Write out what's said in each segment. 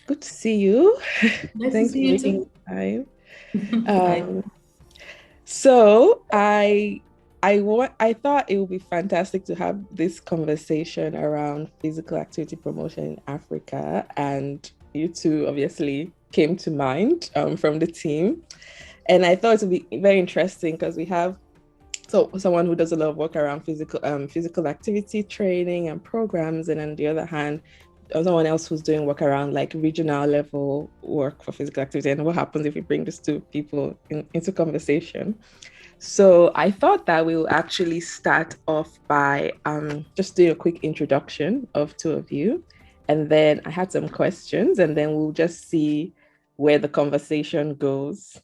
Good to see you. Nice to Thanks see for you making too. time. Hi. Um, so I thought it would be fantastic to have this conversation around physical activity promotion in Africa, and you two obviously came to mind from the team, and I thought it would be very interesting because we have someone who does a lot of work around physical activity training and programs, and on the other hand, someone else who's doing work around like regional level work for physical activity, and what happens if we bring these two people into conversation. So I thought that we'll actually start off by just doing a quick introduction of two of you, and then I had some questions, and then we'll just see where the conversation goes.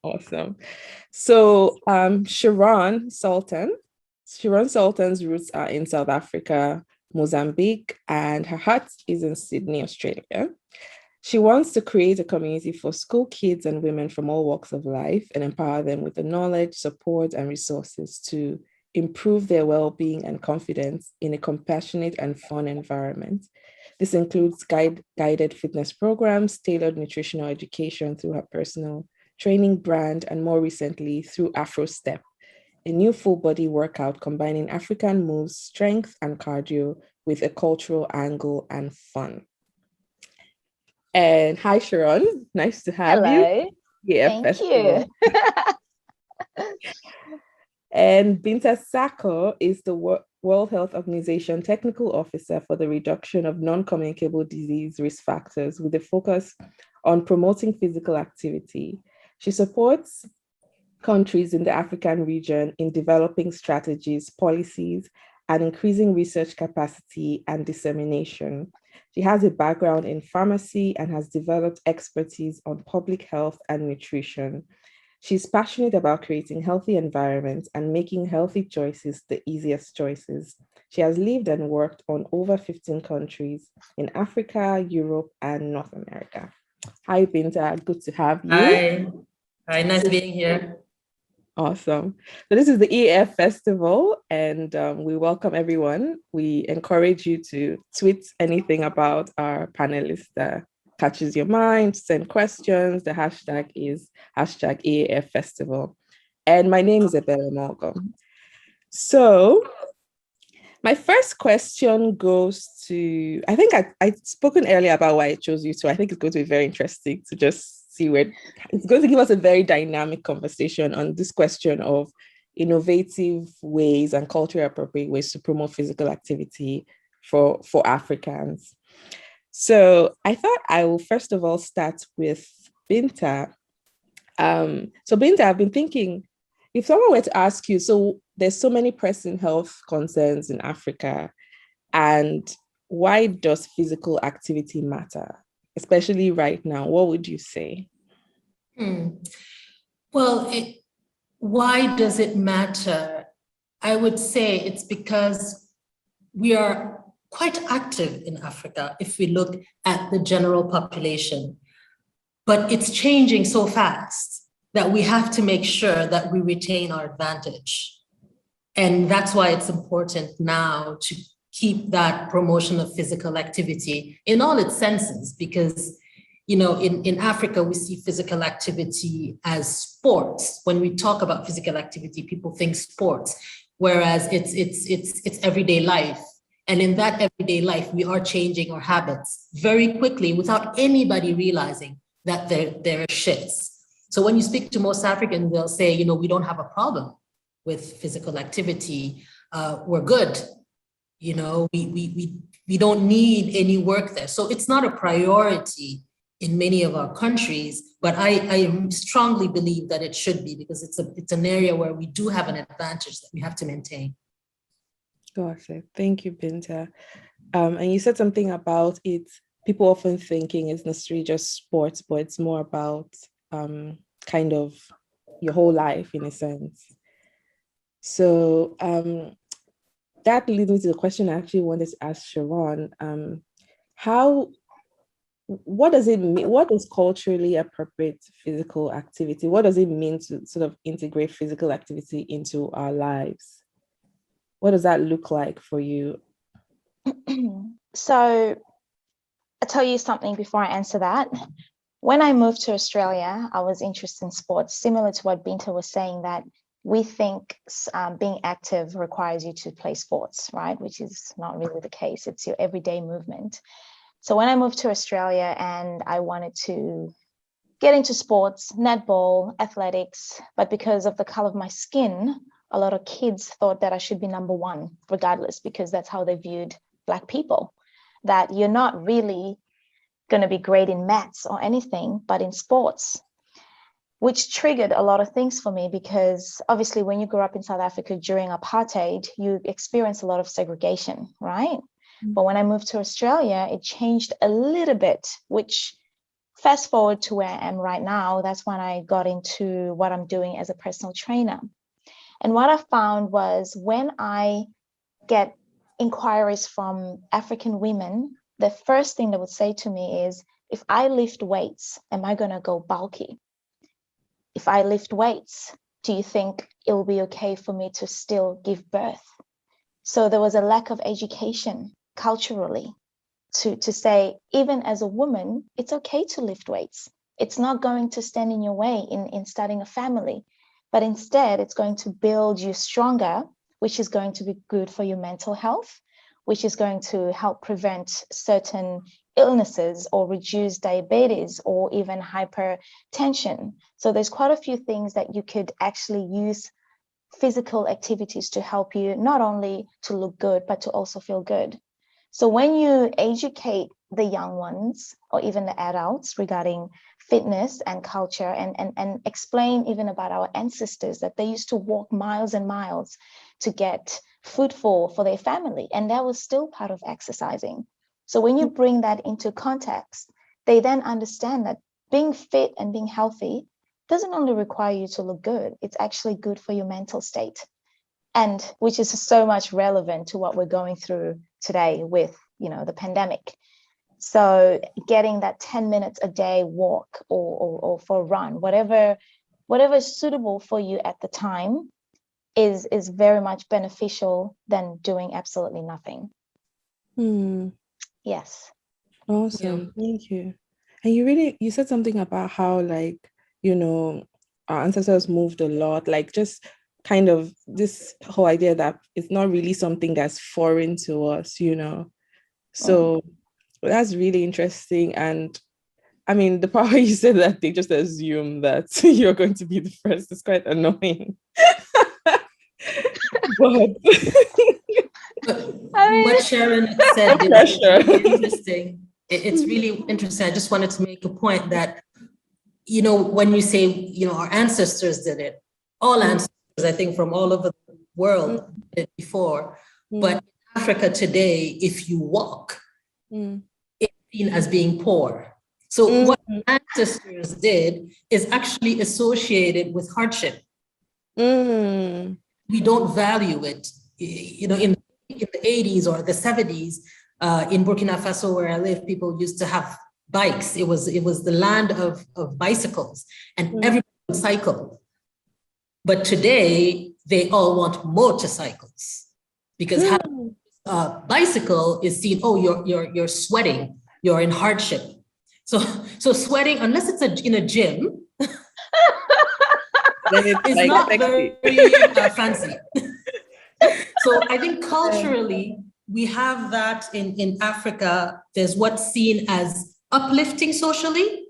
Awesome. So, Sharon Sultan's roots are in South Africa, Mozambique, and her heart is in Sydney, Australia. She wants to create a community for school kids and women from all walks of life and empower them with the knowledge, support, and resources to improve their well-being and confidence in a compassionate and fun environment. This includes guided fitness programs, tailored nutritional education through her personal training brand, and more recently through Afro Step, a new full body workout combining African moves, strength, and cardio with a cultural angle and fun. And hi, Sheron. Nice to have you. Hello, Yeah, thank you. festival. And Binta Sacco is the World Health Organization Technical Officer for the reduction of non-communicable disease risk factors with a focus on promoting physical activity. She supports countries in the African region in developing strategies, policies, and increasing research capacity and dissemination. She has a background in pharmacy and has developed expertise on public health and nutrition. She's passionate about creating healthy environments and making healthy choices the easiest choices. She has lived and worked on over 15 countries in Africa, Europe, and North America. Hi, Binta. Good to have you. Hi. Hi, nice being here. Awesome. So this is the EAF Festival, and we welcome everyone. We encourage you to tweet anything about our panelists that catches your mind, send questions. The hashtag is hashtag EAF Festival. And my name is Ebele Mogo. So my first question goes to, I think I'd spoken earlier about why I chose you, so I think it's going to be very interesting to just see where it's going to give us a very dynamic conversation on this question of innovative ways and culturally appropriate ways to promote physical activity for Africans. So I thought I will first of all start with Binta. So Binta, I've been thinking, if someone were to ask you, so there's so many pressing health concerns in Africa, and why does physical activity matter, especially right now? What would you say? Well, why does it matter? I would say it's because we are quite active in Africa if we look at the general population, but it's changing so fast that we have to make sure that we retain our advantage. And that's why it's important now to keep that promotion of physical activity in all its senses, because in Africa, we see physical activity as sports. When we talk about physical activity, people think sports, whereas it's everyday life. And in that everyday life, we are changing our habits very quickly without anybody realizing that there are shifts. So when you speak to most Africans, they'll say, we don't have a problem with physical activity. We're good. We don't need any work there. So it's not a priority in many of our countries, but I strongly believe that it should be, because it's an area where we do have an advantage that we have to maintain. Got it. Thank you, Binta. And you said something about it, people often thinking it's necessarily just sports, but it's more about kind of your whole life in a sense. So that leads me to the question I actually wanted to ask Sharon. What does it mean? What is culturally appropriate physical activity? What does it mean to sort of integrate physical activity into our lives? What does that look like for you? So I'll tell you something before I answer that. When I moved to Australia, I was interested in sports, similar to what Binta was saying, that we think being active requires you to play sports, right? Which is not really the case. It's your everyday movement. So when I moved to Australia and I wanted to get into sports, netball, athletics, but because of the color of my skin, a lot of kids thought that I should be number one, regardless, because that's how they viewed Black people, that you're not really going to be great in maths or anything, but in sports, which triggered a lot of things for me, because obviously when you grew up in South Africa during apartheid, you experience a lot of segregation, right? But when I moved to Australia, it changed a little bit, which fast forward to where I am right now, that's when I got into what I'm doing as a personal trainer. And what I found was when I get inquiries from African women, the first thing they would say to me is, if I lift weights, am I going to go bulky? If I lift weights, do you think it will be okay for me to still give birth? So there was a lack of education culturally to say, even as a woman, it's okay to lift weights. It's not going to stand in your way in starting a family, but instead it's going to build you stronger, which is going to be good for your mental health, which is going to help prevent certain illnesses or reduce diabetes or even hypertension. So there's quite a few things that you could actually use physical activities to help you, not only to look good, but to also feel good. So when you educate the young ones or even the adults regarding fitness and culture, and explain even about our ancestors, that they used to walk miles and miles to get food for their family, and that was still part of exercising. So when you bring that into context, they then understand that being fit and being healthy doesn't only require you to look good, it's actually good for your mental state. And which is so much relevant to what we're going through today with, the pandemic. So getting that 10 minutes a day walk or for a run, whatever is suitable for you at the time is very much beneficial than doing absolutely nothing. Yes. Awesome. Thank you. And you said something about how, our ancestors moved a lot, like just kind of this whole idea that it's not really something that's foreign to us, So that's really interesting. And I mean, the part where you said that they just assume that you're going to be the first is quite annoying. But what Sharon said is really interesting. It's really interesting. I just wanted to make a point that, when you say, our ancestors did it, all ancestors, I think, from all over the world did it before. But in Africa today, if you walk, it's seen as being poor. So what ancestors did is actually associated with hardship. We don't value it. In the 80s or the 70s, in Burkina Faso, where I live, people used to have bikes. It was the land of bicycles, and everybody would cycle. But today, they all want motorcycles, because having a bicycle is seen, you're sweating, you're in hardship. So sweating, unless it's in a gym, then it's not very fancy. So I think culturally, we have that in Africa. There's what's seen as uplifting socially,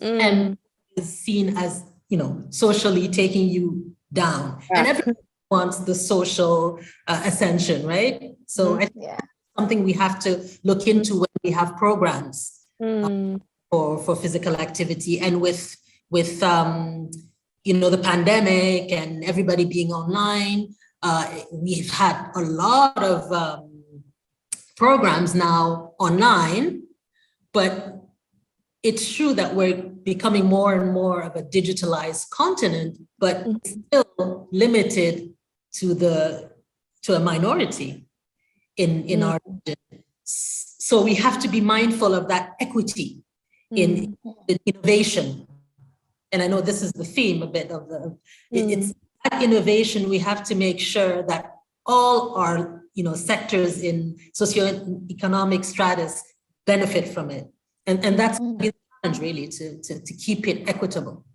and is seen as, socially taking you down. And everyone wants the social ascension, right? So I think that's something we have to look into when we have programs for physical activity. And with the pandemic and everybody being online, we've had a lot of programs now online, but it's true that we're becoming more and more of a digitalized continent, but still limited to a minority in our region. So we have to be mindful of that equity in innovation. And I know this is the theme a bit of it's that innovation. We have to make sure that all our sectors in socioeconomic stratus benefit from it. And that's the challenge, really, to keep it equitable.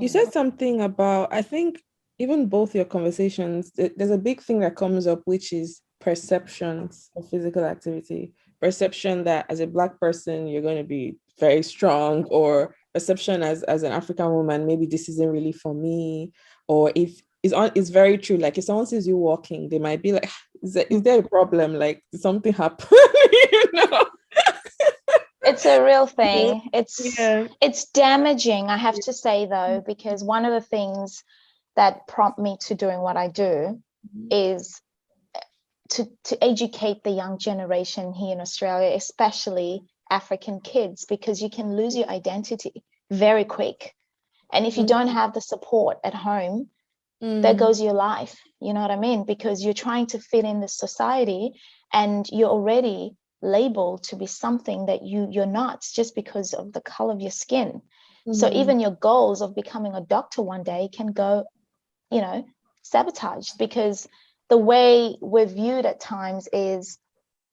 You said something about, I think, even both your conversations, there's a big thing that comes up, which is perceptions of physical activity. Perception that as a Black person, you're going to be very strong, or perception as an African woman, maybe this isn't really for me. Or if it's very true, like if someone sees you walking, they might be like, is there a problem? Like, did something happen? It's a real thing. It's damaging, I have to say, though, because one of the things that prompt me to doing what I do is to educate the young generation here in Australia, especially African kids, because you can lose your identity very quick. And if you don't have the support at home, there goes your life. You know what I mean? Because you're trying to fit in this society and you're already labeled to be something that you're not, just because of the color of your skin. So even your goals of becoming a doctor one day can go, sabotaged, because the way we're viewed at times is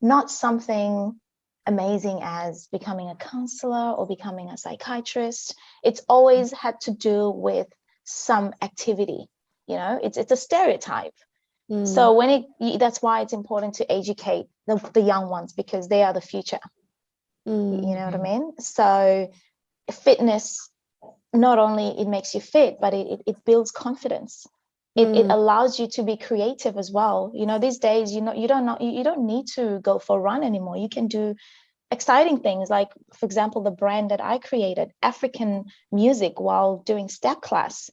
not something amazing as becoming a counselor or becoming a psychiatrist. It's always had to do with some activity. It's a stereotype. So that's why it's important to educate the young ones, because they are the future. You know what I mean? So fitness, not only it makes you fit, but it builds confidence. It allows you to be creative as well. These days, you don't need to go for a run anymore. You can do exciting things, like, for example, the brand that I created, African music while doing step class.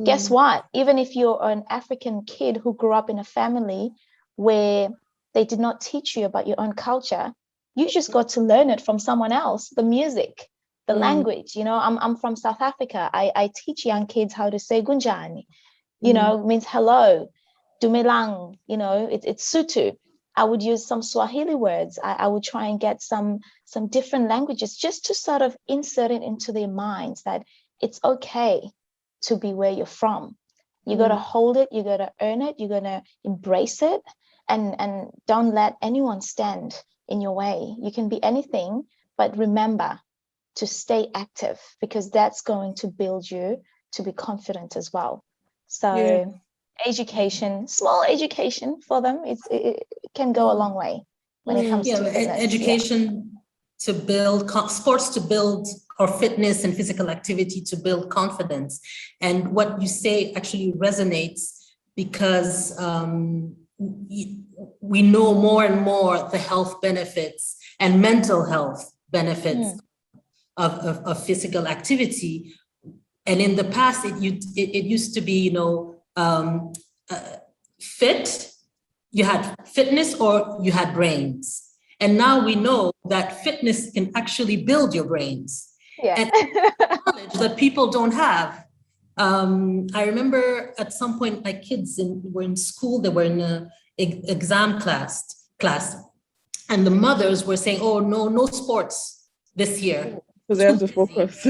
Guess what? Even if you're an African kid who grew up in a family where they did not teach you about your own culture, you just got to learn it from someone else, the music, the language. I'm from South Africa. I teach young kids how to say gunjani, means hello, dumelang, it's sutu. I would use some Swahili words. I would try and get some different languages, just to sort of insert it into their minds that it's okay to be where you're from. You got to hold it, you got to earn it, you got to embrace it, and don't let anyone stand in your way. You can be anything, but remember to stay active, because that's going to build you to be confident as well. So education, small education for them, it can go a long way when it comes to business. Education to build sports, to build, or fitness and physical activity to build confidence. And what you say actually resonates, because we know more and more the health benefits and mental health benefits of physical activity. And in the past, it used to be, fit, you had fitness or you had brains. And now we know that fitness can actually build your brains. And knowledge that people don't have. I remember at some point my kids were in school, they were in an exam class, and the mothers were saying, oh, no sports this year. Because they have to focus.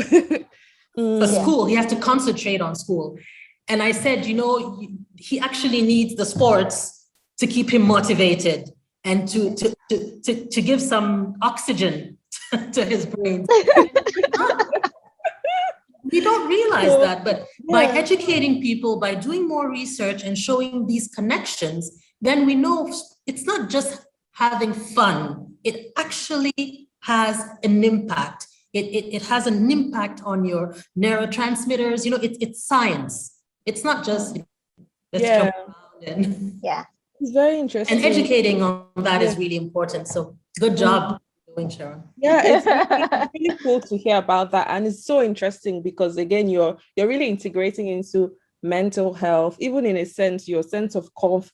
For school, you have to concentrate on school. And I said, he actually needs the sports to keep him motivated and to give some oxygen to his brain. We don't realize that, but by educating people, by doing more research and showing these connections, then we know it's not just having fun. It actually has an impact. It has an impact on your neurotransmitters. It's science. It's not just let's jump around. It's very interesting. And educating on that is really important. So good job doing, Sharon. It's really cool to hear about that. And it's so interesting because, again, you're really integrating into mental health, even in a sense, your sense of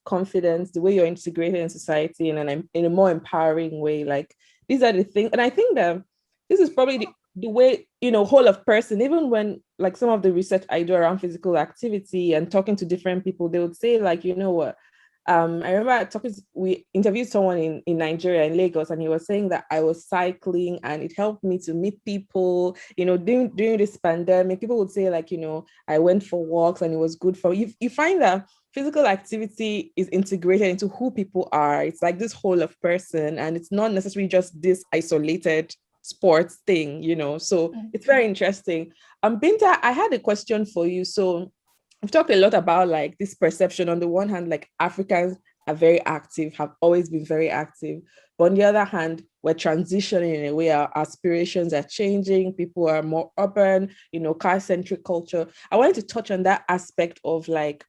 confidence, the way you're integrated in society in a more empowering way. Like, these are the things. And I think that this is probably the way, whole of person, even when, like, some of the research I do around physical activity and talking to different people, they would say, like, what, I remember we interviewed someone in Nigeria, in Lagos, and he was saying that I was cycling and it helped me to meet people, during this pandemic. People would say, like, I went for walks and it was good for you. You find that physical activity is integrated into who people are. It's like this whole of person, and it's not necessarily just this isolated sports thing, So it's very interesting. Binta, I had a question for you. So we've talked a lot about like this perception. On the one hand, like Africans are very active, have always been very active. But on the other hand, we're transitioning in a way. Our aspirations are changing. People are more urban, car-centric culture. I wanted to touch on that aspect of like,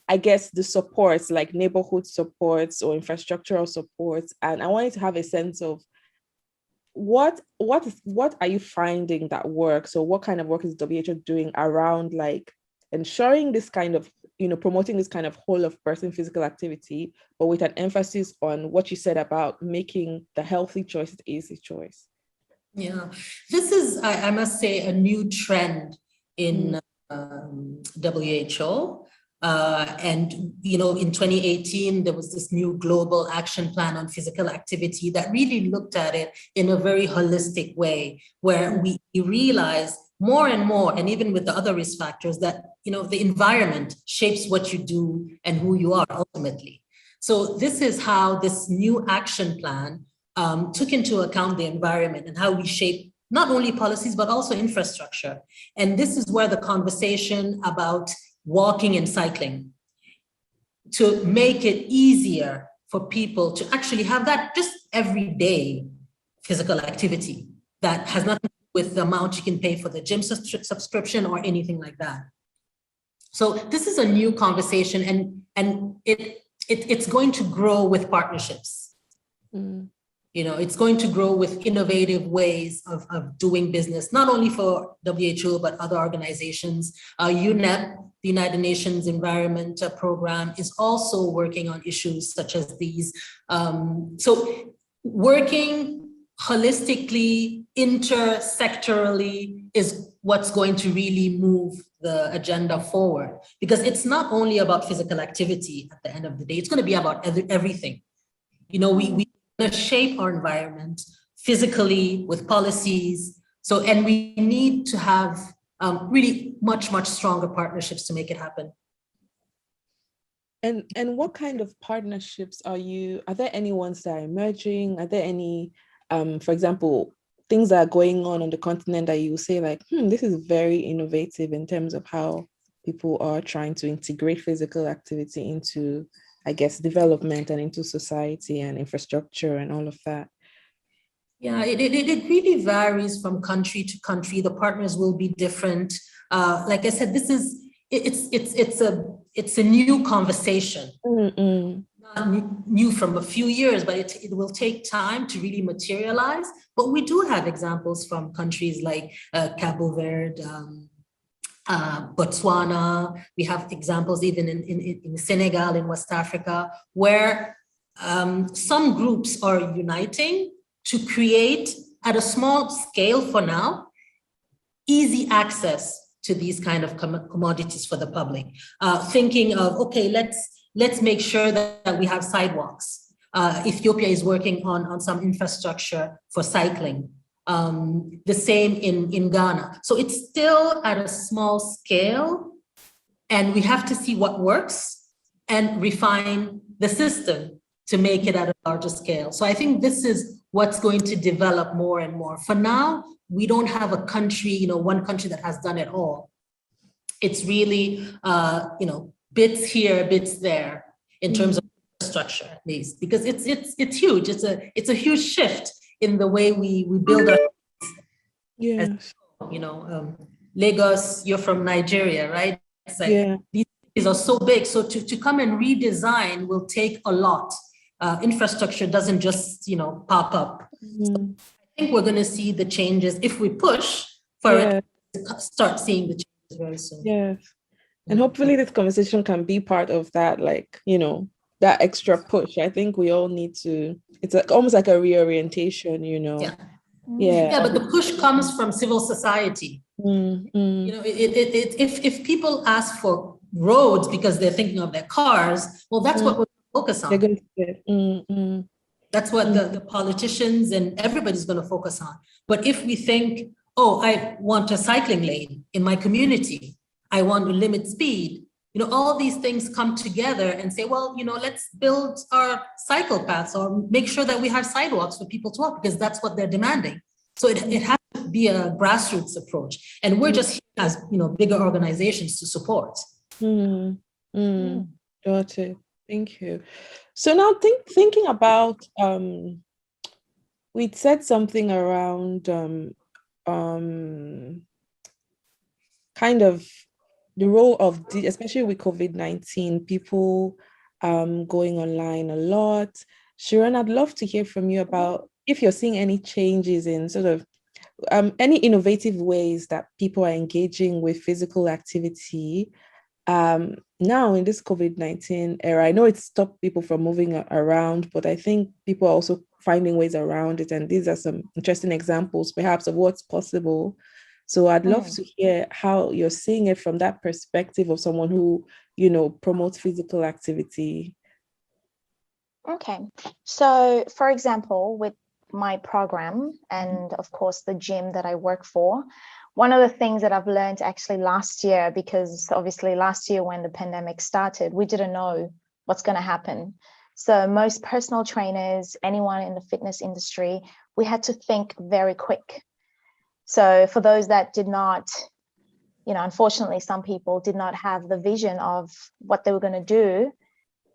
I guess the supports, like neighborhood supports or infrastructural supports. And I wanted to have a sense of what are you finding that works, or what kind of work is WHO doing around like ensuring this kind of, promoting this kind of whole of person physical activity, but with an emphasis on what you said about making the healthy choice the easy choice. Yeah, this is, I must say, a new trend in WHO. And, in 2018, there was this new global action plan on physical activity that really looked at it in a very holistic way, where we realized more and more, and even with the other risk factors, that, the environment shapes what you do and who you are ultimately. So this is how this new action plan took into account the environment and how we shape not only policies, but also infrastructure. And this is where the conversation about walking and cycling, to make it easier for people to actually have that just everyday physical activity that has nothing to do with the amount you can pay for the gym subscription or anything like that. So this is a new conversation, and it's going to grow with partnerships. It's going to grow with innovative ways of doing business, not only for WHO, but other organizations. UNEP, the United Nations Environment Program, is also working on issues such as these. So working holistically, intersectorally is what's going to really move the agenda forward, because it's not only about physical activity at the end of the day, it's going to be about everything. We shape our environment physically with policies. So, and we need to have really much, much stronger partnerships to make it happen. And what kind of partnerships are there any ones that are emerging? Are there any, for example, things that are going on the continent that you say like, this is very innovative in terms of how people are trying to integrate physical activity into, I guess, development and into society and infrastructure and all of that? Yeah, it really varies from country to country. The partners will be different. Like I said, it's a new conversation. Not new from a few years, but it will take time to really materialize. But we do have examples from countries like Cabo Verde, Botswana. We have examples even in Senegal, in West Africa, where some groups are uniting to create, at a small scale for now, easy access to these kind of commodities for the public. Thinking of, okay, let's make sure that we have sidewalks. Ethiopia is working on some infrastructure for cycling. The same in Ghana. So it's still at a small scale, and we have to see what works and refine the system to make it at a larger scale. So I think this is what's going to develop more and more. For now, we don't have a country, one country that has done it all. It's really, bits here, bits there in terms of infrastructure, at least, because it's huge. It's a huge shift in the way we build our. Yes. Lagos, you're from Nigeria, right? It's like these cities are so big. So to come and redesign will take a lot. Infrastructure doesn't just, pop up. So I think we're going to see the changes if we push for it to start seeing the changes very soon. Yes. And hopefully this conversation can be part of that, like, that extra push. I think we all need to, it's almost like a reorientation, Yeah, but the push comes from civil society. If people ask for roads because they're thinking of their cars, well, that's what we're focus on. That's what the politicians and everybody's going to focus on. But if we think, oh, I want a cycling lane in my community, I want to limit speed, all these things come together and say, well, let's build our cycle paths or make sure that we have sidewalks for people to walk, because that's what they're demanding. So it has to be a grassroots approach. And we're just here as, bigger organizations to support. Got it. Thank you. So now thinking about, we said something around kind of the role of, especially with COVID-19, people going online a lot. Sheron, I'd love to hear from you about if you're seeing any changes in sort of any innovative ways that people are engaging with physical activity now in this COVID-19 era. I know it's stopped people from moving around, but I think people are also finding ways around it. And these are some interesting examples, perhaps, of what's possible. So I'd love to hear how you're seeing it from that perspective of someone who, promotes physical activity. Okay. So, for example, with my program and, of course, the gym that I work for, one of the things that I've learned actually last year, because obviously last year when the pandemic started, we didn't know what's going to happen. So most personal trainers, anyone in the fitness industry, we had to think very quick. So for those that did not, unfortunately, some people did not have the vision of what they were going to do,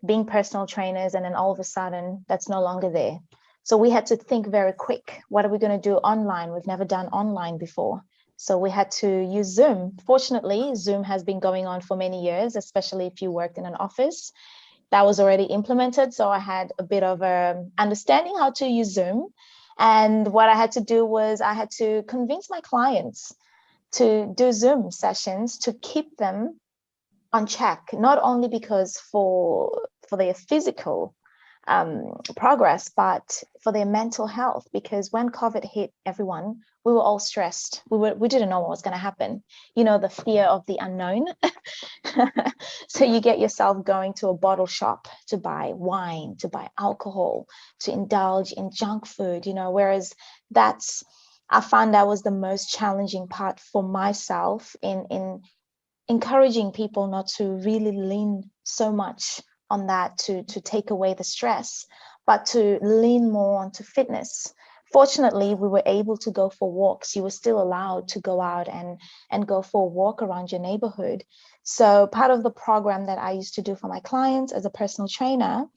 being personal trainers, and then all of a sudden that's no longer there. So we had to think very quick. What are we going to do online? We've never done online before. So we had to use Zoom. Fortunately, Zoom has been going on for many years, especially if you worked in an office. That was already implemented. So I had a bit of understanding how to use Zoom. And what I had to do was I had to convince my clients to do Zoom sessions to keep them on check, not only because for their physical progress, but for their mental health. Because when COVID hit everyone, we were all stressed. We didn't know what was going to happen. The fear of the unknown. So you get yourself going to a bottle shop to buy wine, to buy alcohol, to indulge in junk food, whereas I found that was the most challenging part for myself in encouraging people not to really lean so much on that to take away the stress, but to lean more onto fitness. Fortunately, we were able to go for walks. You were still allowed to go out and go for a walk around your neighborhood. So part of the program that I used to do for my clients as a personal trainer,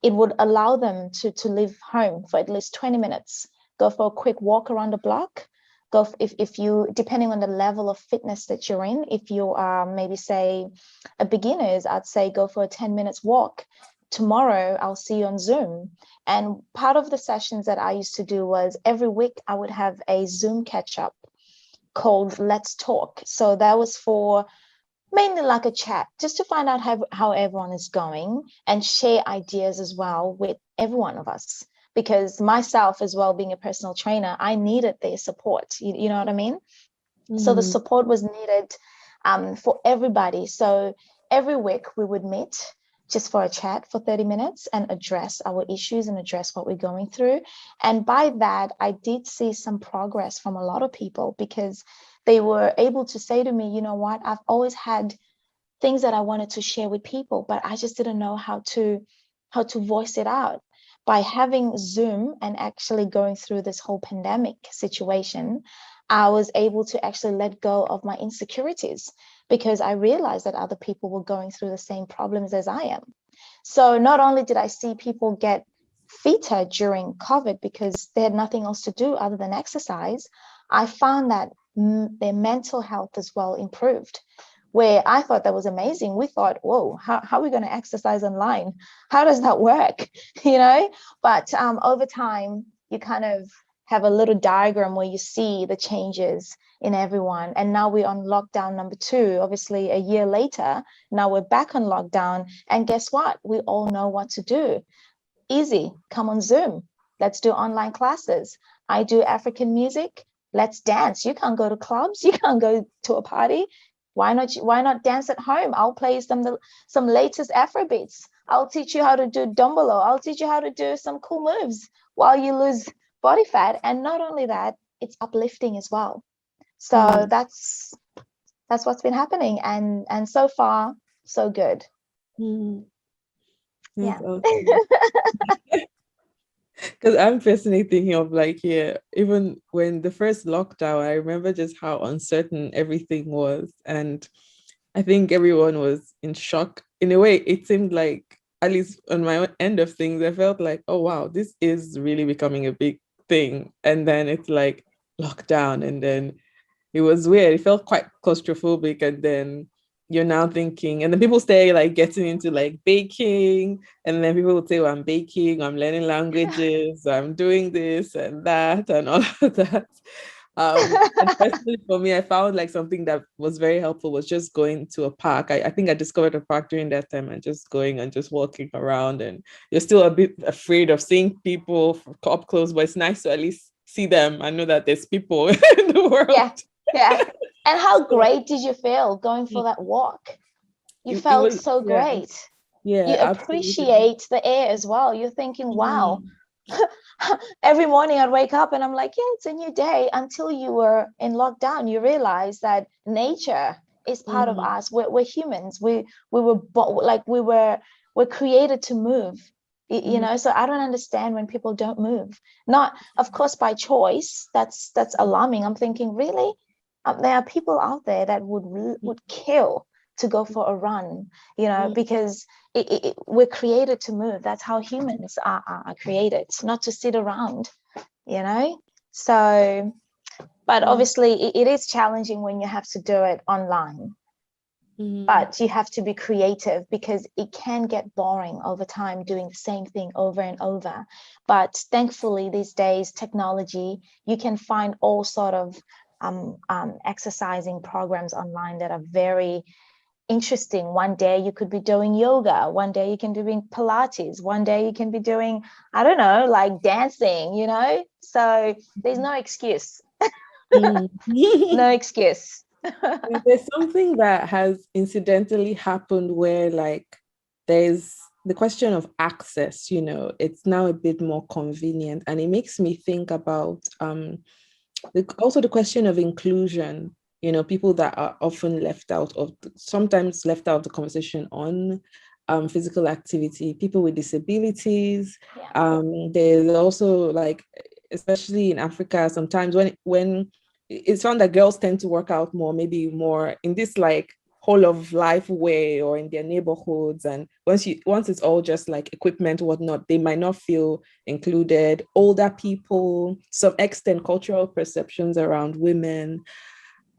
it would allow them to leave home for at least 20 minutes, go for a quick walk around the block. If you, depending on the level of fitness that you're in, if you are maybe say a beginners, I'd say go for a 10 minutes walk. Tomorrow I'll see you on Zoom. And part of the sessions that I used to do was every week I would have a Zoom catch up called Let's Talk. So that was for mainly like a chat, just to find out how everyone is going and share ideas as well with every one of us. Because myself as well, being a personal trainer, I needed their support. You know what I mean? So the support was needed for everybody. So every week we would meet just for a chat for 30 minutes and address our issues and address what we're going through. And by that, I did see some progress from a lot of people, because they were able to say to me, you know what, I've always had things that I wanted to share with people, but I just didn't know how to voice it out. By having Zoom and actually going through this whole pandemic situation, I was able to actually let go of my insecurities, because I realized that other people were going through the same problems as I am. So not only did I see people get fitter during COVID because they had nothing else to do other than exercise, I found that their mental health as well improved. Where I thought that was amazing. We thought, whoa, how are we going to exercise online? How does that work? But over time, you kind of have a little diagram where you see the changes in everyone. And now we're on lockdown number 2, obviously a year later. Now we're back on lockdown. And guess what? We all know what to do. Easy, come on Zoom. Let's do online classes. I do African music. Let's dance. You can't go to clubs. You can't go to a party. Why not dance at home? I'll play some latest Afro beats. I'll teach you how to do dumbolo. I'll teach you how to do some cool moves while you lose body fat. And not only that, it's uplifting as well. So that's what's been happening. And so far, so good. That's Yeah. awesome. Because I'm personally thinking of like, yeah, even when the first lockdown, I remember just how uncertain everything was. And I think everyone was in shock. In a way, it seemed like, at least on my end of things, I felt like, oh, wow, this is really becoming a big thing. And then it's like lockdown. And then it was weird. It felt quite claustrophobic. And then you're now thinking, and then people stay like getting into like baking. And then people would say, well, I'm baking, I'm learning languages, I'm doing this and that and all of that. And personally for me, I found like something that was very helpful was just going to a park. I think I discovered a park during that time and just going and just walking around. And you're still a bit afraid of seeing people up close, but it's nice to at least see them and know that there's people in the world. Yeah. And how great did you feel going for that walk? You felt so great. Yeah, you appreciate the air as well. You're thinking, wow. Every morning I'd wake up and I'm like, yeah, it's a new day. Until you were in lockdown, you realize that nature is part of us. We're humans. We're created to move. You know, so I don't understand when people don't move. Not, of course, by choice. That's alarming. I'm thinking, really, there are people out there that would kill to go for a run, you know, because we're created to move. That's how humans are created, not to sit around, you know. So, but obviously it is challenging when you have to do it online. But you have to be creative because it can get boring over time doing the same thing over and over. But thankfully these days, technology, you can find all sort of exercising programs online that are very interesting. One day you could be doing yoga, one day you can be doing Pilates, one day you can be doing, I don't know, like dancing, you know. So there's no excuse. No excuse. There's something that has incidentally happened where like there's the question of access, you know, it's now a bit more convenient, and it makes me think about also the question of inclusion, you know, people that are often sometimes left out of the conversation on physical activity, people with disabilities. There's also like, especially in Africa, sometimes when it's found that girls tend to work out more, maybe more in this like whole of life way or in their neighborhoods. And once it's all just like equipment, whatnot, they might not feel included. Older people, some extent cultural perceptions around women.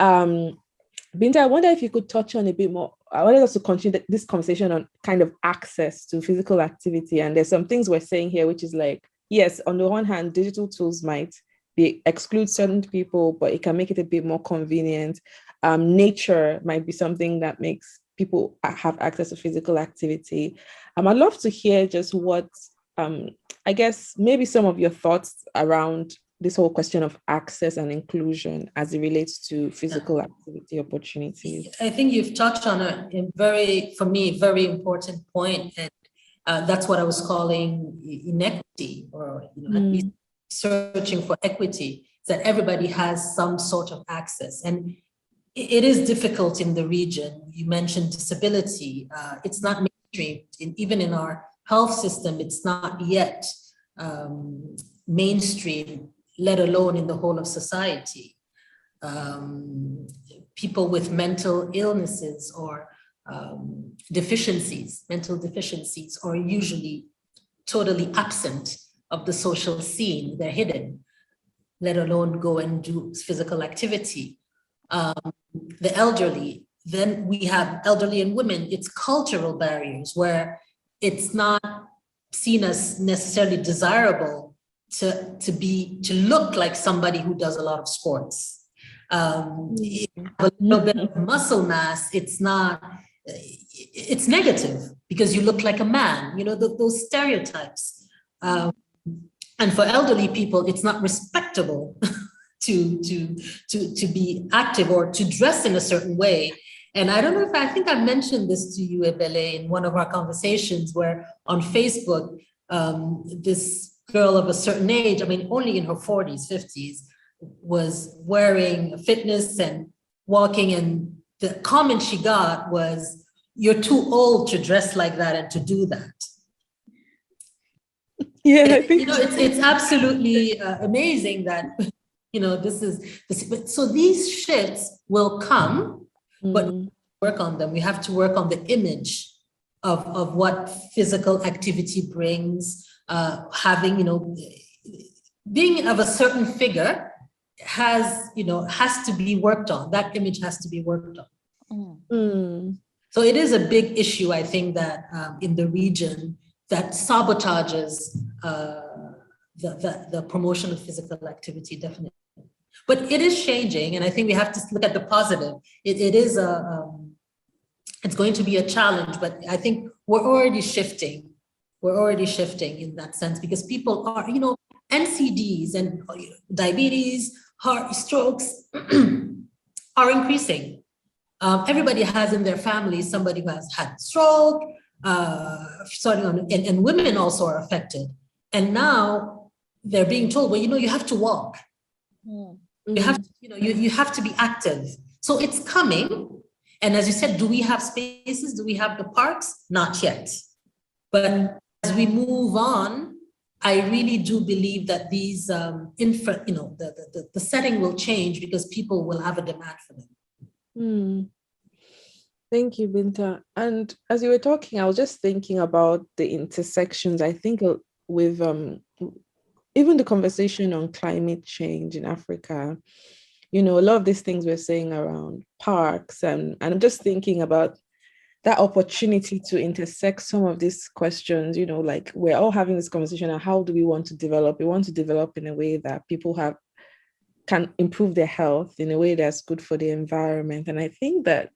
Binta, I wonder if you could touch on a bit more. I wanted us to continue this conversation on kind of access to physical activity. And there's some things we're saying here, which is like, yes, on the one hand, digital tools might exclude certain people, but it can make it a bit more convenient. Nature might be something that makes people have access to physical activity. I'd love to hear just what, I guess, maybe some of your thoughts around this whole question of access and inclusion as it relates to physical activity opportunities. I think you've touched on a for me, very important point, and that's what I was calling inequity, or at least searching for equity, that everybody has some sort of access. And it is difficult in the region. You mentioned disability. It's not mainstream. Even in our health system, it's not yet mainstream, let alone in the whole of society. People with mental illnesses or mental deficiencies are usually totally absent of the social scene. They're hidden, let alone go and do physical activity. The elderly, then we have elderly and women. It's cultural barriers where it's not seen as necessarily desirable to look like somebody who does a lot of sports. A little bit of muscle mass, it's negative because you look like a man, those stereotypes. And for elderly people, it's not respectable to be active or to dress in a certain way. And I don't know I think I mentioned this to you, Ebele, in one of our conversations, where on Facebook, this girl of a certain age, only in her 40s, 50s, was wearing fitness and walking, and the comment she got was, you're too old to dress like that and to do that. Yeah, I think it's absolutely amazing that this. So these shifts will come, but work on them. We have to work on the image of what physical activity brings. Having being of a certain figure has to be worked on. That image has to be worked on. So it is a big issue, I think, that in the region that sabotages the promotion of physical activity, definitely. But it is changing, and I think we have to look at the positive. It is it's going to be a challenge, but I think we're already shifting. We're already shifting in that sense because people are, NCDs and diabetes, heart strokes are increasing. Everybody has in their family somebody who has had stroke, and women also are affected. And now they're being told, well, you have to walk. You have to, you have to be active. So it's coming. And as you said, do we have spaces? Do we have the parks? Not yet. But as we move on, I really do believe that these the setting will change because people will have a demand for them. Thank you, Binta. And as you were talking, I was just thinking about the intersections. I think with even the conversation on climate change in Africa, a lot of these things we're saying around parks, and I'm just thinking about that opportunity to intersect some of these questions, like we're all having this conversation on how do we want to develop? We want to develop in a way that people can improve their health in a way that's good for the environment. And I think that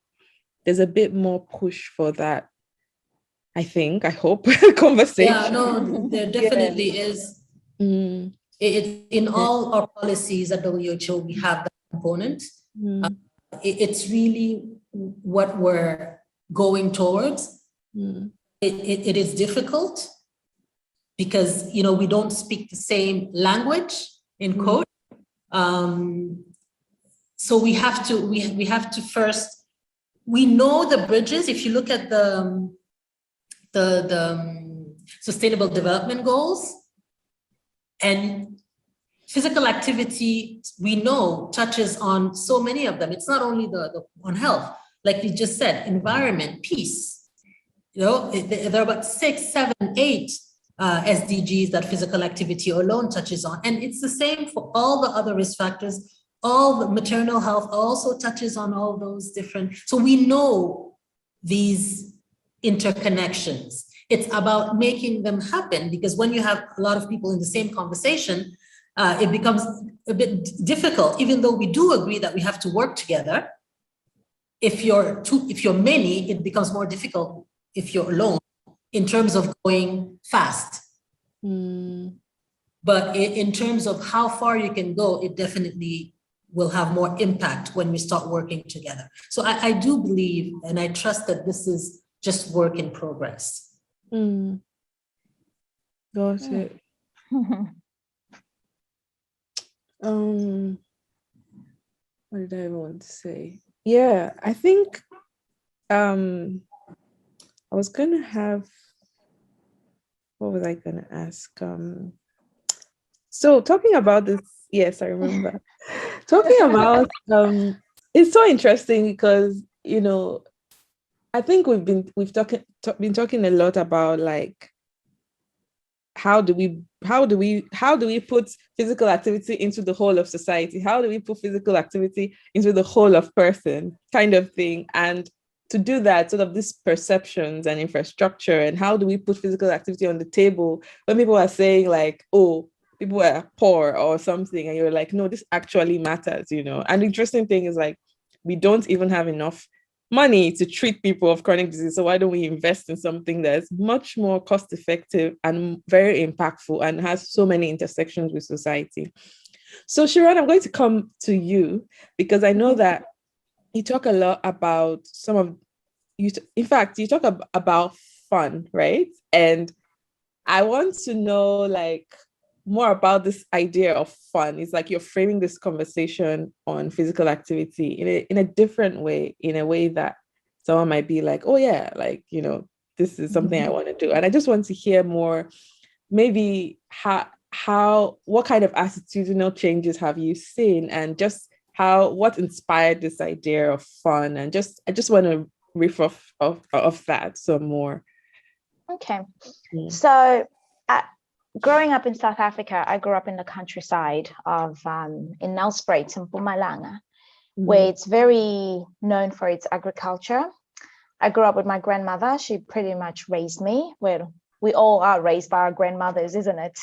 there's a bit more push for that. I hope conversation. Yeah, no, there definitely is. In all our policies at WHO, we have that component. It's really what we're going towards. It is difficult because we don't speak the same language in code. So we have to first. We know the bridges. If you look at the Sustainable Development Goals, and physical activity, we know, touches on so many of them. It's not only on health, like you just said, environment, peace. There are about 6, 7, 8 SDGs that physical activity alone touches on. And it's the same for all the other risk factors. All the maternal health also touches on all those different. So we know these interconnections. It's about making them happen, because when you have a lot of people in the same conversation, it becomes a bit difficult, even though we do agree that we have to work together. If you're many, it becomes more difficult if you're alone in terms of going fast. But in terms of how far you can go, it definitely will have more impact when we start working together. So I do believe, and I trust that this is just work in progress. Got it. What did I want to say? Yeah, I think I was gonna have, what was I gonna ask? So talking about this, yes, I remember. Talking about it's so interesting because I think we've been talking a lot about like how do we put physical activity into the whole of society? How do we put physical activity into the whole of person kind of thing? And to do that, sort of these perceptions and infrastructure, and how do we put physical activity on the table when people are saying like, oh, people are poor or something, and you're like, no, this actually matters, And the interesting thing is like, we don't even have enough money to treat people of chronic disease. So why don't we invest in something that's much more cost effective and very impactful and has so many intersections with society? So Sheron, I'm going to come to you because I know that you talk a lot about in fact, you talk about fun, right? And I want to know like more about this idea of fun. It's like you're framing this conversation on physical activity in a different way, in a way that someone might be like, oh yeah, like, this is something I want to do. And I just want to hear more, maybe what kind of attitudinal changes have you seen, and just what inspired this idea of fun, and I just want to riff of that some more. Okay. So growing up in South Africa, I grew up in the countryside of in Nelspruit in Mpumalanga, where it's very known for its agriculture. I grew up with my grandmother. She pretty much raised me. Well, we all are raised by our grandmothers, isn't it?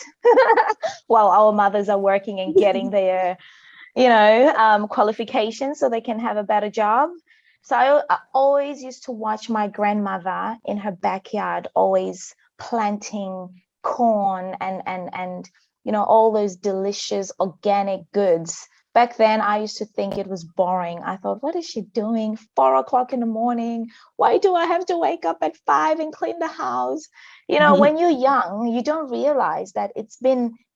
While our mothers are working and getting their, qualifications so they can have a better job. So I always used to watch my grandmother in her backyard, always planting corn and all those delicious organic goods. Back then, I used to think it was boring. I thought, what is she doing? 4 o'clock in the morning. Why do I have to wake up at 5 and clean the house? When you're young, you don't realize that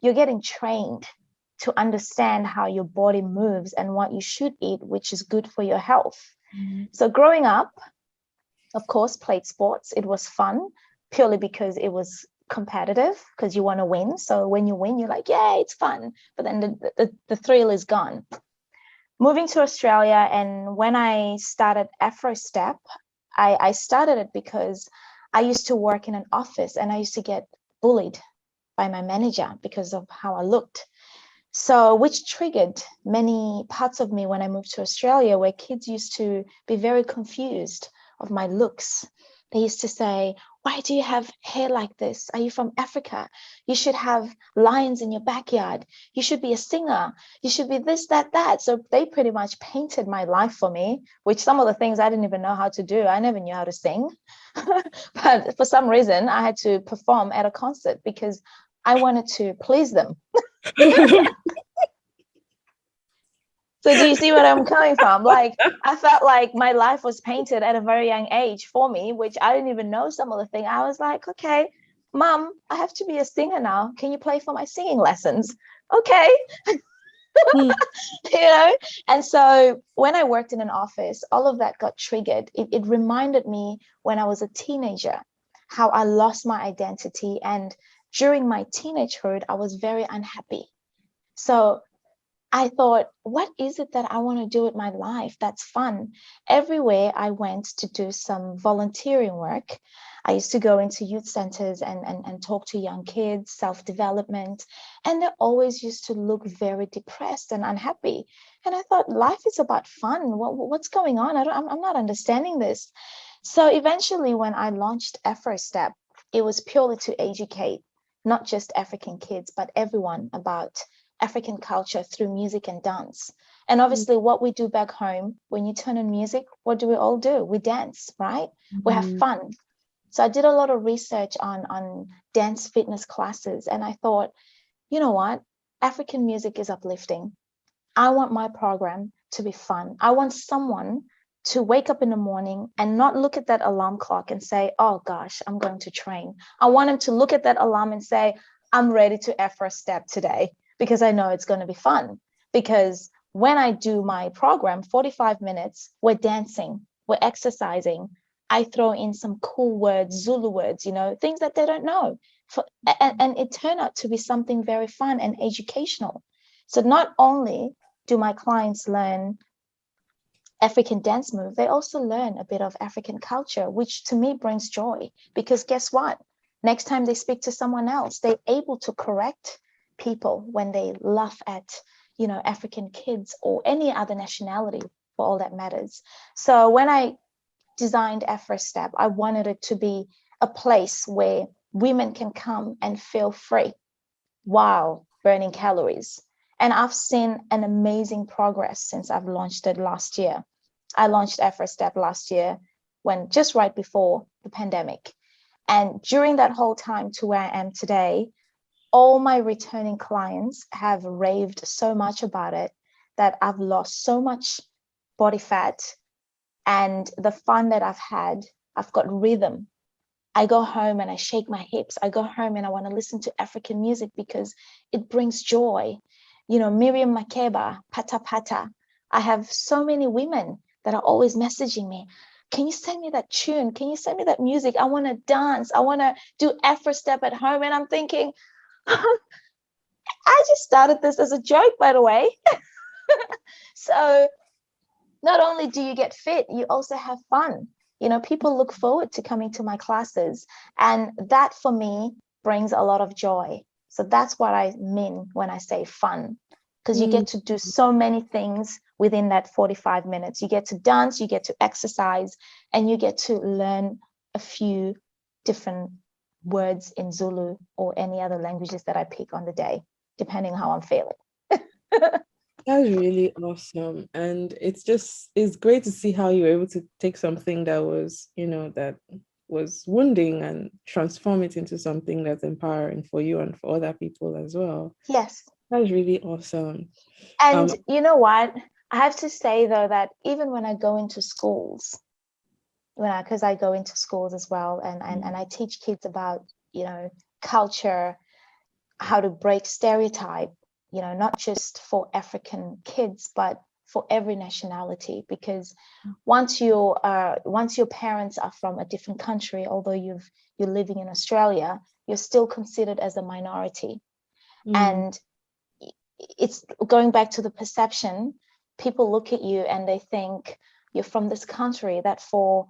you're getting trained to understand how your body moves and what you should eat, which is good for your health. So growing up, of course, played sports. It was fun purely because it was competitive, because you want to win. So when you win, you're like, yeah, it's fun. But then the thrill is gone. Moving to Australia, and when I started Afro Step, I started it because I used to work in an office and I used to get bullied by my manager because of how I looked. So, which triggered many parts of me when I moved to Australia, where kids used to be very confused of my looks. They used to say, why do you have hair like this? Are you from Africa? You should have lions in your backyard. You should be a singer. You should be this, that, that. So they pretty much painted my life for me, which some of the things I didn't even know how to do. I never knew how to sing. But for some reason, I had to perform at a concert because I wanted to please them. So do you see what I'm coming from? Like, I felt like my life was painted at a very young age for me, which I didn't even know some of the things. I was like, okay, Mom, I have to be a singer now. Can you play for my singing lessons? Okay. And so when I worked in an office, all of that got triggered. It reminded me when I was a teenager, how I lost my identity. And during my teenagehood, I was very unhappy. So I thought, what is it that I want to do with my life that's fun? Everywhere I went to do some volunteering work, I used to go into youth centers and talk to young kids, self-development, and they always used to look very depressed and unhappy. And I thought, life is about fun. What's going on? I'm not understanding this. So eventually, when I launched Afro Step, it was purely to educate not just African kids, but everyone about African culture through music and dance. And obviously what we do back home, when you turn on music, what do we all do? We dance, right? We have fun. So I did a lot of research on dance fitness classes. And I thought, you know what? African music is uplifting. I want my program to be fun. I want someone to wake up in the morning and not look at that alarm clock and say, oh gosh, I'm going to train. I want him to look at that alarm and say, I'm ready to Afro Step today, because I know it's going to be fun. Because when I do my program, 45 minutes, we're dancing, we're exercising. I throw in some cool words, Zulu words, things that they don't know. And it turned out to be something very fun and educational. So not only do my clients learn African dance move, they also learn a bit of African culture, which to me brings joy. Because guess what? Next time they speak to someone else, they're able to correct people when they laugh at African kids or any other nationality, for all that matters. So when I designed Afro Step, I wanted it to be a place where women can come and feel free while burning calories. And I've seen an amazing progress since I've launched it last year. I launched Afro Step last year, just right before the pandemic. And during that whole time to where I am today, all my returning clients have raved so much about it that I've lost so much body fat, and the fun that I've had, I've got rhythm. I go home and I shake my hips. I go home and I want to listen to African music because it brings joy. Miriam Makeba, Pata Pata. I have so many women that are always messaging me, can you send me that tune? Can you send me that music? I want to dance. I want to do Afro step at home. And I'm thinking, I just started this as a joke, by the way. So not only do you get fit, you also have fun. You know, people look forward to coming to my classes, and that for me brings a lot of joy. So that's what I mean when I say fun, because you get to do so many things within that 45 minutes. You get to dance, you get to exercise, and you get to learn a few different words in Zulu or any other languages that I pick on the day, depending how I'm feeling. That's really awesome. And it's great to see how you were able to take something that was, that was wounding and transform it into something that's empowering for you and for other people as well. Yes. That's really awesome. And you know what? I have to say, though, that even when I go into schools, because I go into schools as well, and I teach kids about, culture, how to break stereotype, not just for African kids, but for every nationality. Because once your parents are from a different country, although you're living in Australia, you're still considered as a minority. And it's going back to the perception. People look at you and they think you're from this country, that we're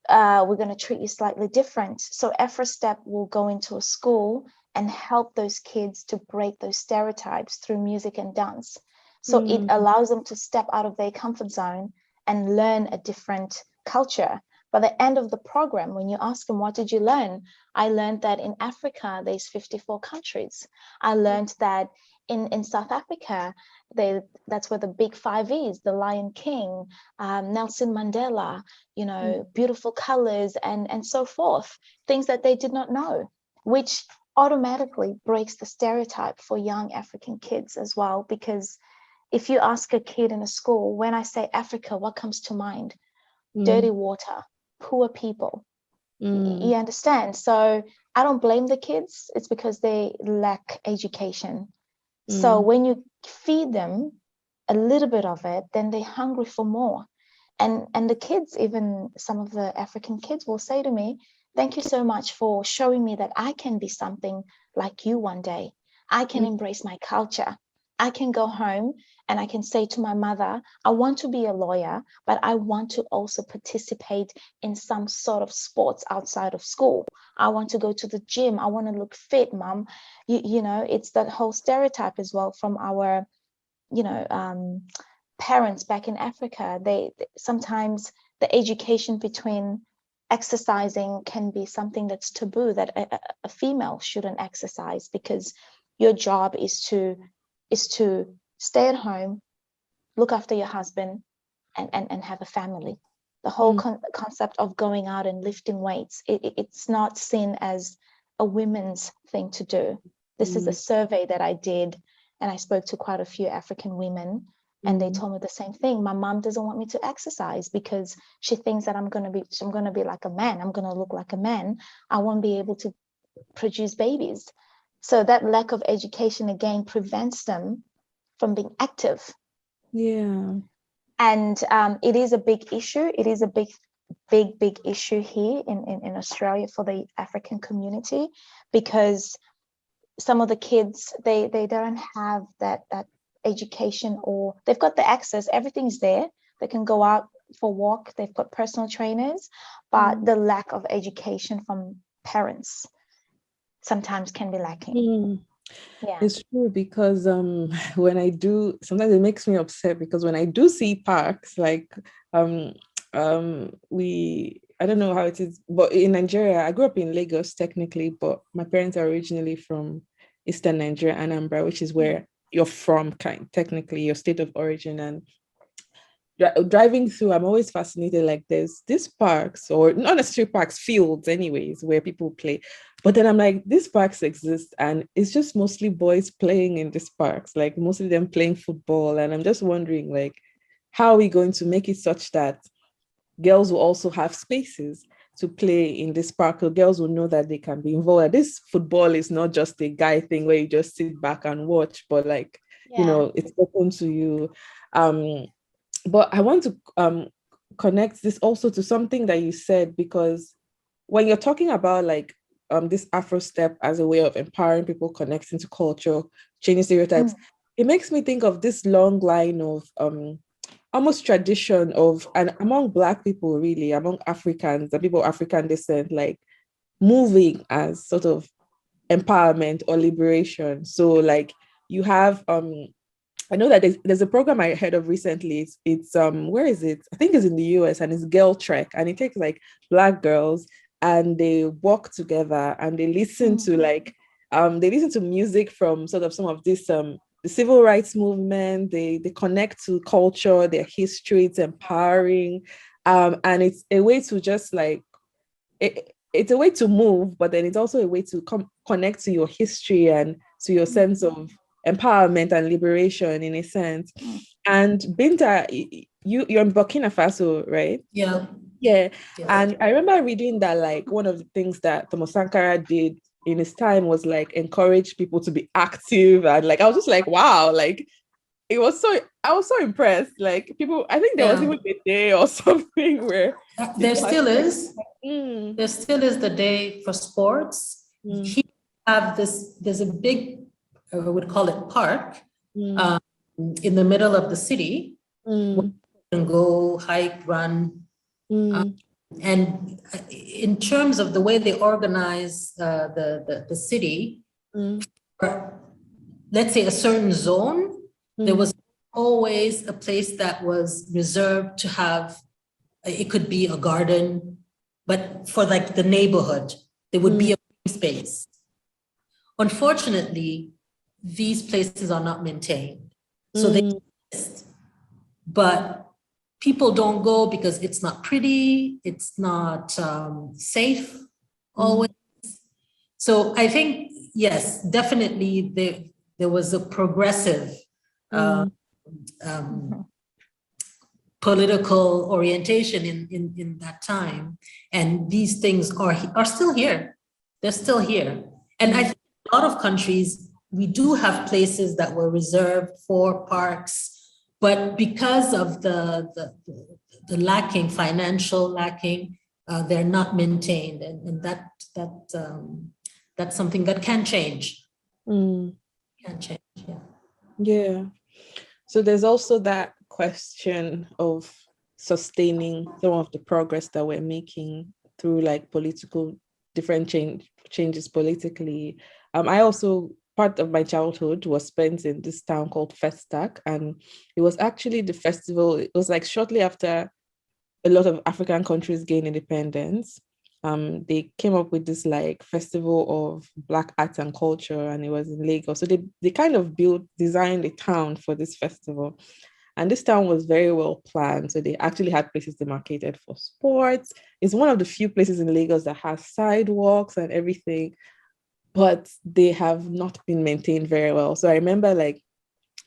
going to treat you slightly different. So AfroStep will go into a school and help those kids to break those stereotypes through music and dance. So it allows them to step out of their comfort zone and learn a different culture. By the end of the program, when you ask them, what did you learn? I learned that in Africa, there's 54 countries. I learned that in South Africa, that's where the big five is, the Lion King, Nelson Mandela, beautiful colors and so forth, things that they did not know, which automatically breaks the stereotype for young African kids as well. Because if you ask a kid in a school, when I say Africa, what comes to mind? Dirty water, poor people. You understand? So I don't blame the kids. It's because they lack education. So when you feed them a little bit of it, then they're hungry for more. And the kids, even some of the African kids, will say to me, thank you so much for showing me that I can be something like you one day. I can embrace my culture. I can go home and I can say to my mother, I want to be a lawyer, but I want to also participate in some sort of sports outside of school. I want to go to the gym. I want to look fit, Mom. It's that whole stereotype as well from our, parents back in Africa. They sometimes the education between exercising can be something that's taboo, that a female shouldn't exercise because your job is to stay at home, look after your husband, and have a family. The whole concept of going out and lifting weights, it's not seen as a women's thing to do. This is a survey that I did, and I spoke to quite a few African women, and they told me the same thing. My mom doesn't want me to exercise because she thinks that I'm going to be like a man. I'm going to look like a man. I won't be able to produce babies. So that lack of education, again, prevents them from being active. Yeah. And it is a big issue. It is a big issue here in Australia for the African community, because some of the kids, they don't have that education, or they've got the access. Everything's there. They can go out for a walk. They've got personal trainers, but the lack of education from parents sometimes can be lacking. Yeah, it's true, because when I do, sometimes it makes me upset, because when I do see parks, like I don't know how it is, but in Nigeria, I grew up in Lagos technically, but my parents are originally from Eastern Nigeria, Anambra, which is where you're from, technically your state of origin. And driving through, I'm always fascinated, like there's these parks, or not necessarily parks, fields anyways, where people play. But then I'm like, these parks exist and it's just mostly boys playing in these parks, like mostly them playing football. And I'm just wondering, like, how are we going to make it such that girls will also have spaces to play in this park, or girls will know that they can be involved? This football is not just a guy thing where you just sit back and watch, but it's open to you. But I want to connect this also to something that you said, because when you're talking about like this Afro step as a way of empowering people, connecting to culture, changing stereotypes, it makes me think of this long line of almost tradition of, and among Black people, really, among Africans, the people of African descent, like moving as sort of empowerment or liberation. So like you have I know that there's a program I heard of recently. It's where is it? I think it's in the US, and it's Girl Trek, and it takes like Black girls and they walk together and they listen to like they listen to music from sort of some of this the civil rights movement. They connect to culture, their history. It's empowering, and it's a way to just like it's a way to move, but then it's also a way to connect to your history and to your sense of empowerment and liberation in a sense. And Binta, you're in Burkina Faso, right? Yeah. Yeah. Yes. And I remember reading that like one of the things that Thomas Sankara did in his time was like encourage people to be active. And like I was just like, wow, like it was so I was so impressed. Like people, I think there was even a day or something where there still is. Mm. There still is the day for sports. Here have this, there's a big, I would call it park, in the middle of the city. Where you can go hike, run. And in terms of the way they organize the city, let's say a certain zone, there was always a place that was reserved to have, it could be a garden, but for like the neighborhood, there would be a space. Unfortunately, these places are not maintained. So they exist, but people don't go because it's not pretty, it's not safe always. So I think, yes, definitely there was a progressive political orientation in that time. And these things are still here. They're still here. And I think a lot of countries, we do have places that were reserved for parks, but because of the lacking, financial lacking, they're not maintained. And that's something that can change. Can change, yeah. Yeah. So there's also that question of sustaining some of the progress that we're making through like political different changes politically. I also part of my childhood was spent in this town called Festac, and it was actually the festival. It was like shortly after a lot of African countries gained independence. They came up with this like festival of Black arts and culture, and it was in Lagos. So they kind of designed a town for this festival. And this town was very well planned. So they actually had places demarcated for sports. It's one of the few places in Lagos that has sidewalks and everything, but they have not been maintained very well. So I remember like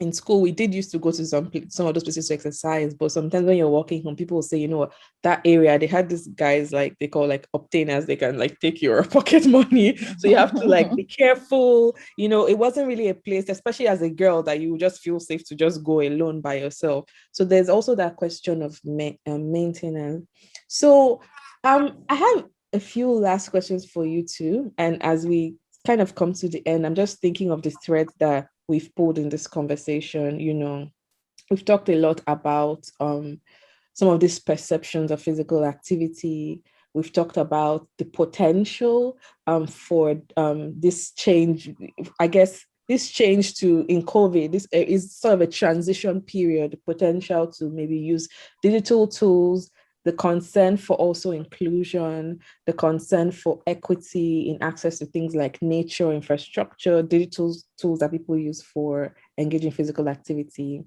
in school, we did used to go to some of those places to exercise, but sometimes when you're walking home, people will say, you know, that area, they had these guys like they call like obtainers, they can like take your pocket money. So you have to like be careful. You know, it wasn't really a place, especially as a girl, that you just feel safe to just go alone by yourself. So there's also that question of maintenance. So I have a few last questions for you too. And as we kind of come to the end, I'm just thinking of the thread that we've pulled in this conversation. You know, we've talked a lot about some of these perceptions of physical activity. We've talked about the potential for this change. I guess this change to in COVID, this is sort of a transition period, the potential to maybe use digital tools, the concern for also inclusion, the concern for equity in access to things like nature, infrastructure, digital tools that people use for engaging physical activity,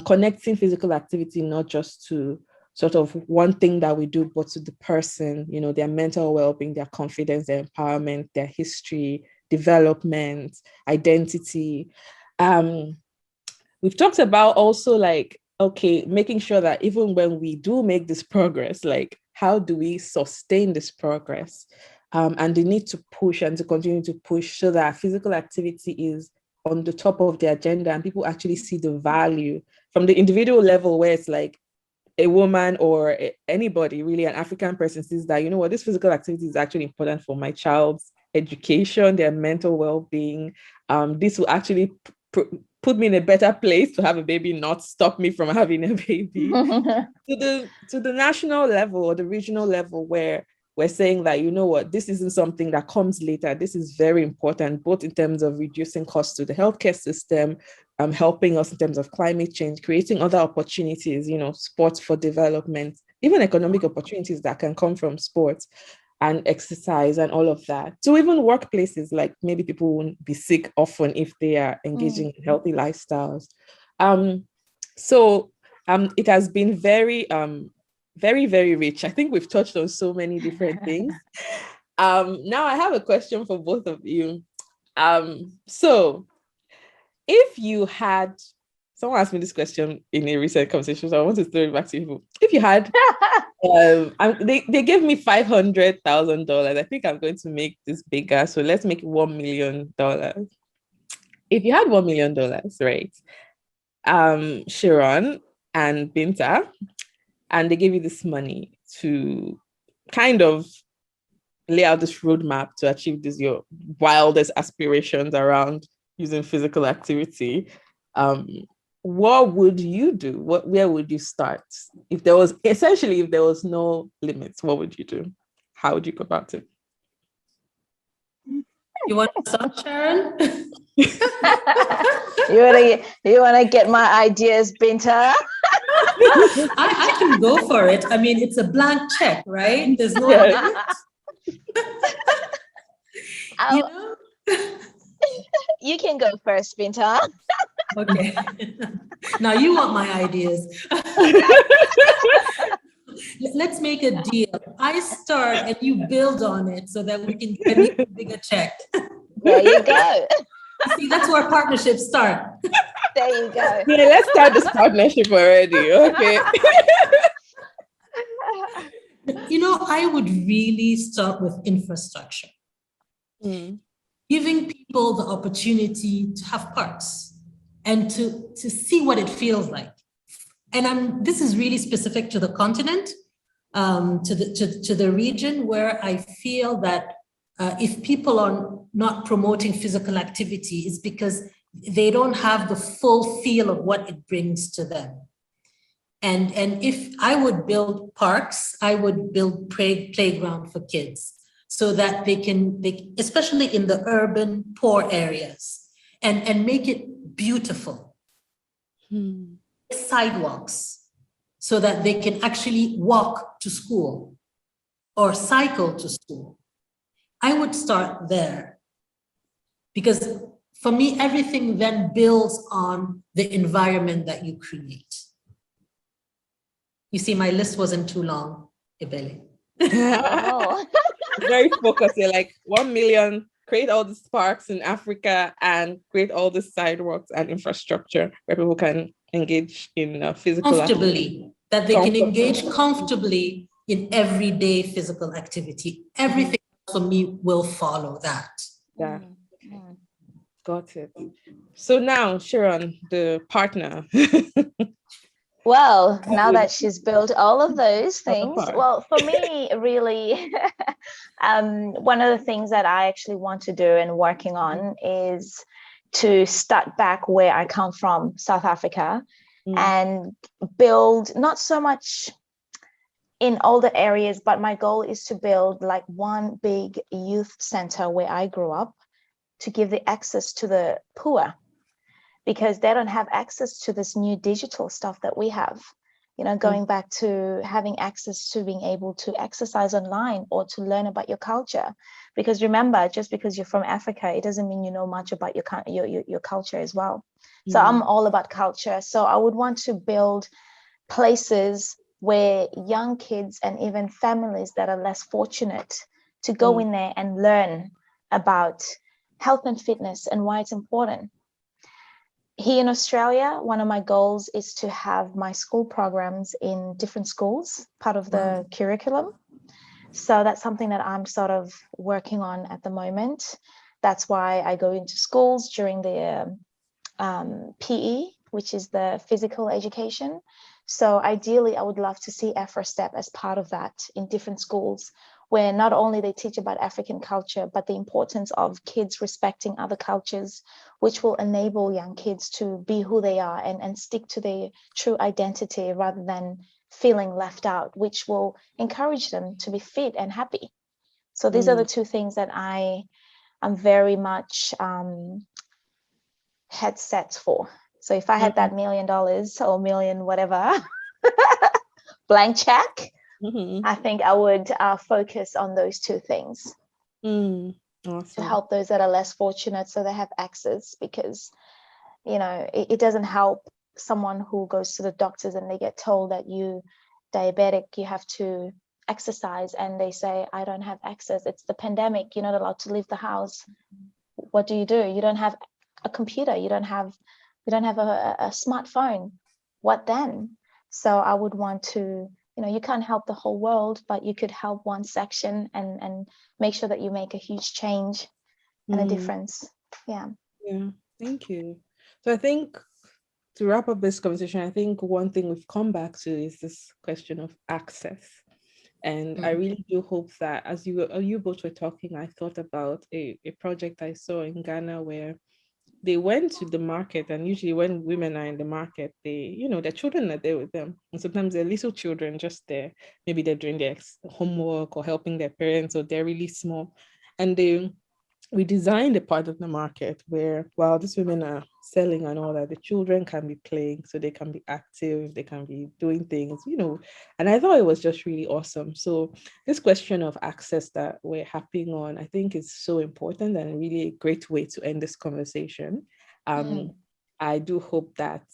connecting physical activity not just to sort of one thing that we do, but to the person, you know, their mental well-being, their confidence, their empowerment, their history, development, identity. We've talked about also like, okay, making sure that even when we do make this progress, like how do we sustain this progress? And the need to push and to continue to push so that physical activity is on the top of the agenda and people actually see the value from the individual level where it's like, a woman or anybody, really an African person, sees that, you know what, this physical activity is actually important for my child's education, their mental well-being. This will actually put me in a better place to have a baby, not stop me from having a baby. to the national level or the regional level, where we're saying that, you know what, this isn't something that comes later. This is very important, both in terms of reducing costs to the healthcare system, helping us in terms of climate change, creating other opportunities, you know, sports for development, even economic opportunities that can come from sports and exercise and all of that. So even workplaces, like maybe people won't be sick often if they are engaging in healthy lifestyles. So it has been very, very, very rich. I think we've touched on so many different things. Now I have a question for both of you. So if you had, someone asked me this question in a recent conversation, so I want to throw it back to you. If you had, they gave me $500,000. I think I'm going to make this bigger. So let's make $1 million. If you had $1 million, right? Sheron and Binta, and they gave you this money to kind of lay out this roadmap to achieve this, your wildest aspirations around using physical activity. What would you do? Where would you start? If there was no limits, what would you do? How would you go about it? You want to start, Sharon? You wanna get my ideas, Binta? I can go for it. I mean, it's a blank check, right? There's no limit. You know? You can go first, Binta. Okay. Now you want my ideas. Let's make a deal. I start and you build on it so that we can get a bigger check. There you go. See, that's where partnerships start. There you go. Yeah, let's start this partnership already. Okay. You know, I would really start with infrastructure. Giving people the opportunity to have parks and to see what it feels like. And this is really specific to the continent, to the region, where I feel that if people are not promoting physical activity, it's because they don't have the full feel of what it brings to them. And if I would build parks, I would build playground for kids so that they especially in the urban poor areas, and make it beautiful. Sidewalks so that they can actually walk to school or cycle to school. I would start there because for me, everything then builds on the environment that you create. You see, my list wasn't too long, Ebele. Oh. Very focused. You're like 1 million, create all these parks in Africa and create all the sidewalks and infrastructure where people can engage in physical comfortably activity. That they can engage comfortably in everyday physical activity. Everything for me will follow that. Yeah. Got it. So now, Sheron, the partner. Well, now that she's built all of those things, well, for me, really, one of the things that I actually want to do and working on is to start back where I come from, South Africa, and build not so much in older areas, but my goal is to build like one big youth center where I grew up to give the access to the poor, because they don't have access to this new digital stuff that we have, you know, going back to having access to being able to exercise online or to learn about your culture. Because remember, just because you're from Africa, it doesn't mean you know much about your culture as well. So I'm all about culture. So I would want to build places where young kids and even families that are less fortunate to go in there and learn about health and fitness and why it's important. Here in Australia, one of my goals is to have my school programs in different schools, part of the curriculum. So that's something that I'm sort of working on at the moment. That's why I go into schools during the PE, which is the physical education. So ideally, I would love to see AfroStep as part of that in different schools, where not only they teach about African culture, but the importance of kids respecting other cultures, which will enable young kids to be who they are and stick to their true identity rather than feeling left out, which will encourage them to be fit and happy. So these are the two things that I'm very much head set for. So if I had that $1 million or million whatever blank check, I think I would focus on those two things Awesome. to help those that are less fortunate so they have access, because, you know, it doesn't help someone who goes to the doctors and they get told that you diabetic, you have to exercise, and they say, I don't have access. It's the pandemic. You're not allowed to leave the house. What do? You don't have a computer. You don't have a smartphone. What then? So I would want to, you know, you can't help the whole world, but you could help one section and make sure that you make a huge change and a difference. Yeah. Thank you. So I think to wrap up this conversation, I think one thing we've come back to is this question of access. And I really do hope that as you both were talking, I thought about a project I saw in Ghana where they went to the market, and usually when women are in the market, they, you know, their children are there with them. And sometimes they're little children just there. Maybe they're doing their homework or helping their parents, or they're really small. And we designed a part of the market where while these women are selling and all that, the children can be playing, so they can be active, they can be doing things, you know. And I thought it was just really awesome. So this question of access that we're harping on, I think is so important and really a great way to end this conversation. I do hope that,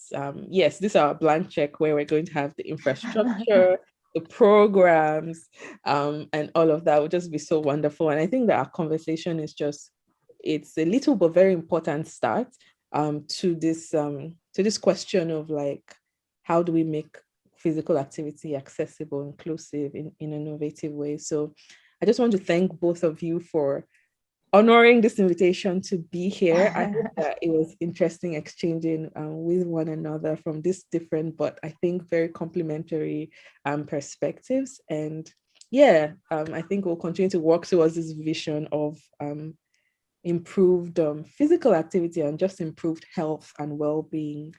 yes, this is our blank check where we're going to have the infrastructure, the programs, and all of that would just be so wonderful. And I think that our conversation is just, it's a little but very important start to this question of like, how do we make physical activity accessible, inclusive in innovative ways. So I just want to thank both of you for honoring this invitation to be here. I hope that it was interesting exchanging with one another from these different, but I think very complementary perspectives. And I think we'll continue to work towards this vision of improved physical activity and just improved health and well-being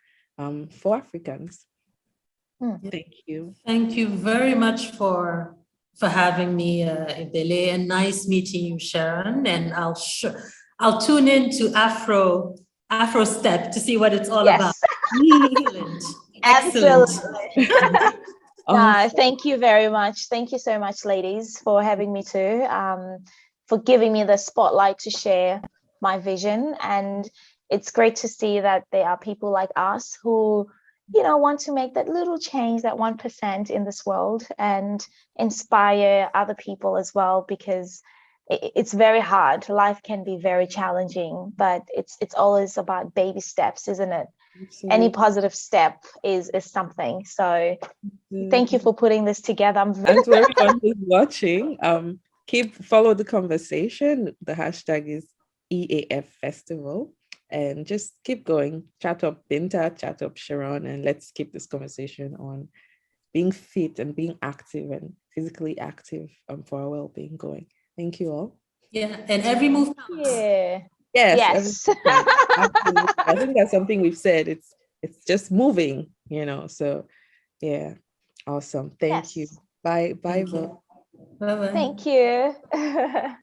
for Africans. Thank you. Thank you very much for having me, Ebele, and nice meeting you, Sharon. And I'll tune in to AfroStep to see what it's all about. Excellent. Thank you very much. Thank you so much, ladies, for having me too, for giving me the spotlight to share my vision. And it's great to see that there are people like us who, you know, want to make that little change, that 1% in this world, and inspire other people as well, because it's very hard. Life can be very challenging, but it's always about baby steps, isn't it? Absolutely. Any positive step is something. So thank you for putting this together. And to everyone who's watching, follow the conversation. The hashtag is EAF Festival. And just keep going. Chat up Binta, chat up Sheron, and let's keep this conversation on being fit and being active and physically active for our well-being going. Thank you all. Yeah, and every move counts. Yeah. Yes. Absolutely. I think that's something we've said. It's just moving, you know. So yeah, awesome. Thank you. Bye. Bye. Bye. Thank you.